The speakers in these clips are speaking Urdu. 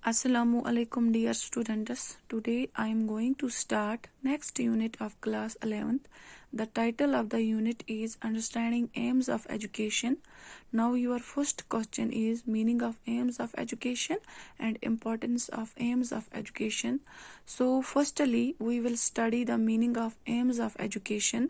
Assalamu alaikum dear students. Today I am going to start next unit of class 11th. The title of the unit is Understanding Aims of Education. Now your first question is meaning of aims of education and importance of aims of education. So firstly we will study the meaning of aims of education.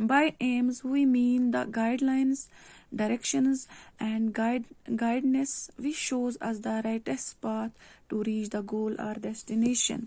By aims we mean the guidelines, directions and guidance which shows us the rightest path to reach the goal or destination.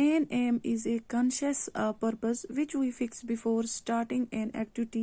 An aim is a conscious purpose which we fix before starting an activity.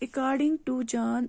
According to John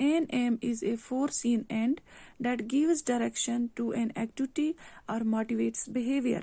an aim is a foreseen end that gives direction to an activity or motivates behavior.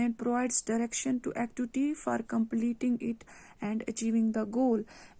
and provides direction to activity for completing it and achieving the goal.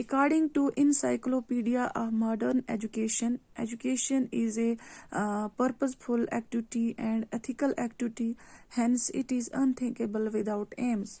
According to Encyclopedia of Modern Education, education is a purposeful activity and ethical activity. Hence, it is unthinkable without aims.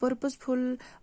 purposeful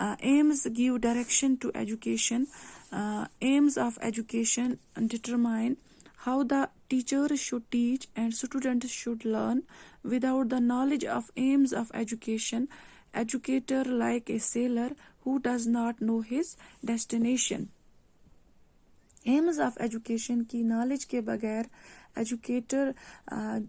Aims give direction to education. Aims of education determine how the teacher should teach and students should learn. Without the knowledge of aims of education, educator like a sailor who does not know his destination. Aims of education کی نالج کے بغیر ایجوکیٹر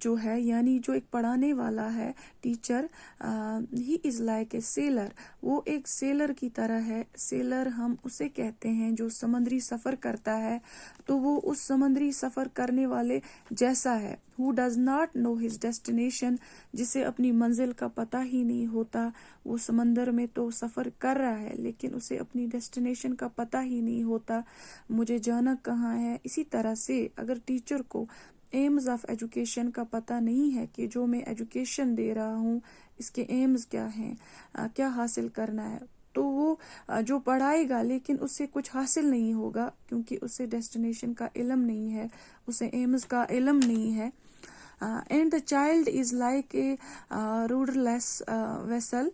جو ہے یعنی جو ایک پڑھانے والا ہے teacher he is like a seller, وہ ایک سیلر کی طرح ہے. سیلر ہم اسے کہتے ہیں جو سمندری سفر کرتا ہے، تو وہ اس سمندری سفر کرنے والے جیسا ہے. who does not know his destination، جسے اپنی منزل کا پتہ ہی نہیں ہوتا. وہ سمندر میں تو سفر کر رہا ہے لیکن اسے اپنی ڈیسٹینیشن کا پتہ ہی نہیں ہوتا، مجھے جانا کہاں ہے. اسی طرح سے اگر ٹیچر کو ایمز آف ایجوکیشن کا پتہ نہیں ہے کہ جو میں ایجوکیشن دے رہا ہوں اس کے ایمز کیا ہیں، کیا حاصل کرنا ہے، تو وہ جو پڑھائے گا لیکن اس سے کچھ حاصل نہیں ہوگا، کیونکہ اسے ڈیسٹینیشن کا علم نہیں ہے، اسے ایمز کا علم نہیں ہے. And the child is like a rudderless vessel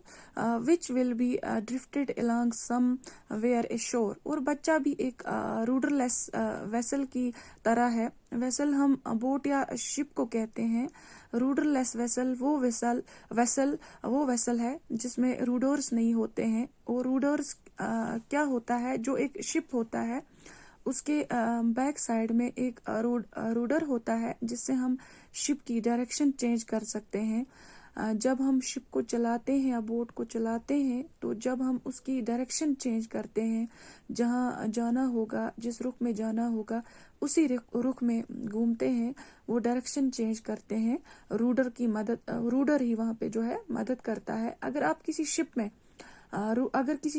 which will be drifted along somewhere ashore. اور بچہ بھی ایک rudderless vessel کی طرح ہے. ویسل ہم بوٹ یا شپ کو کہتے ہیں. rudderless vessel وہ ویسل ہے جس میں روڈرز نہیں ہوتے ہیں. اور روڈرز کیا ہوتا ہے، جو ایک شپ ہوتا ہے اس کے بیک سائڈ میں ایک روڈر ہوتا ہے جس سے ہم شپ کی ڈائریکشن چینج کر سکتے ہیں. جب ہم شپ کو چلاتے ہیں یا بوٹ کو چلاتے ہیں تو جب ہم اس کی ڈائریکشن چینج کرتے ہیں، جہاں جانا ہوگا، جس رخ میں جانا ہوگا اسی رخ میں گھومتے ہیں، وہ ڈائریکشن چینج کرتے ہیں. روڈر ہی وہاں پہ جو ہے مدد کرتا ہے. اگر کسی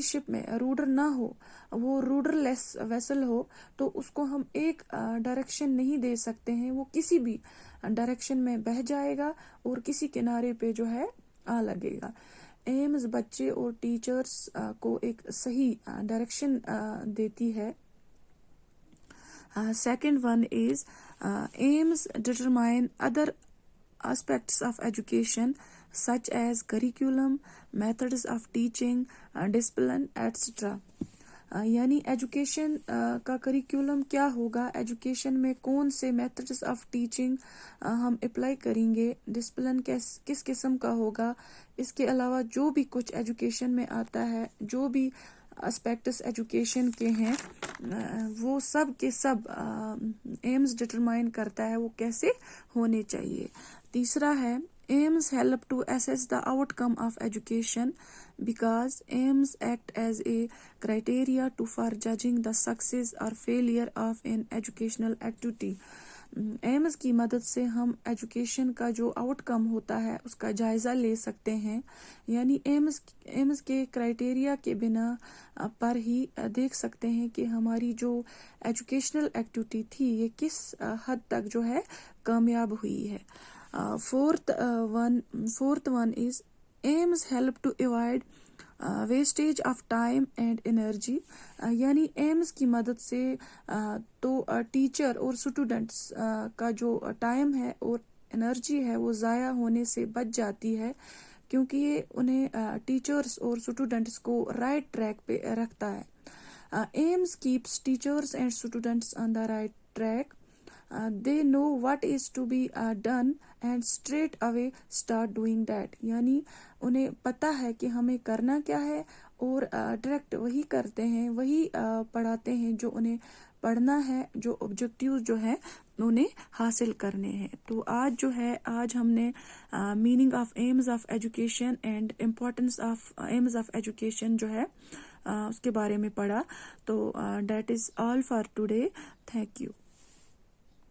شپ میں روڈر نہ ہو، وہ روڈر لیس ویسل ہو، تو اس کو ہم ایک ڈائریکشن نہیں دے سکتے ہیں، وہ کسی بھی ڈائریکشن میں بہہ جائے گا اور کسی کنارے پہ جو ہے آ لگے گا. ایمز بچے اور ٹیچرز کو ایک صحیح ڈائریکشن دیتی ہے. Second one is aims determine other aspects of education such as curriculum, methods of teaching, discipline, etc. یعنی ایجوکیشن کا کریکولم کیا ہوگا، ایجوکیشن میں کون سے میتھڈز آف ٹیچنگ ہم اپلائی کریں گے، ڈسپلن کس قسم کا ہوگا. اس کے علاوہ جو بھی کچھ ایجوکیشن میں آتا ہے، جو بھی اسپیکٹس ایجوکیشن کے ہیں، وہ سب کے سب ایمز ڈٹرمائن کرتا ہے وہ کیسے ہونے چاہیے. تیسرا ہے aims help to assess the outcome of education because aims act as a criteria for judging the success اور failure of an educational activity. Aims کی مدد سے ہم ایجوکیشن کا جو آؤٹ کم ہوتا ہے اس کا جائزہ لے سکتے ہیں. یعنی ایمز کے کرائٹیریا کے بنا پر ہی دیکھ سکتے ہیں کہ ہماری جو ایجوکیشنل ایکٹیویٹی تھی یہ کس حد تک جو ہے کامیاب ہوئی ہے. Fourth one is aims help to avoid wastage of time and energy. یعنی ایمز کی مدد سے تو ٹیچر اور اسٹوڈنٹس کا جو ٹائم ہے اور انرجی ہے وہ ضائع ہونے سے بچ جاتی ہے، کیونکہ یہ انہیں ٹیچرز اور اسٹوڈنٹس کو رائٹ ٹریک پہ رکھتا ہے. Aims keeps teachers and students on the right track. they know what is to be done and straight away start doing that. یعنی انہیں پتہ ہے کہ ہمیں کرنا کیا ہے اور ڈائریکٹ وہی کرتے ہیں، وہی پڑھاتے ہیں جو انہیں پڑھنا ہے، جو آبجیکٹیوز جو ہیں انہیں حاصل کرنے ہیں. تو آج ہم نے meaning of aims of education and importance of aims of education جو ہے اس کے بارے میں پڑھا. تو that is all for today. Thank you.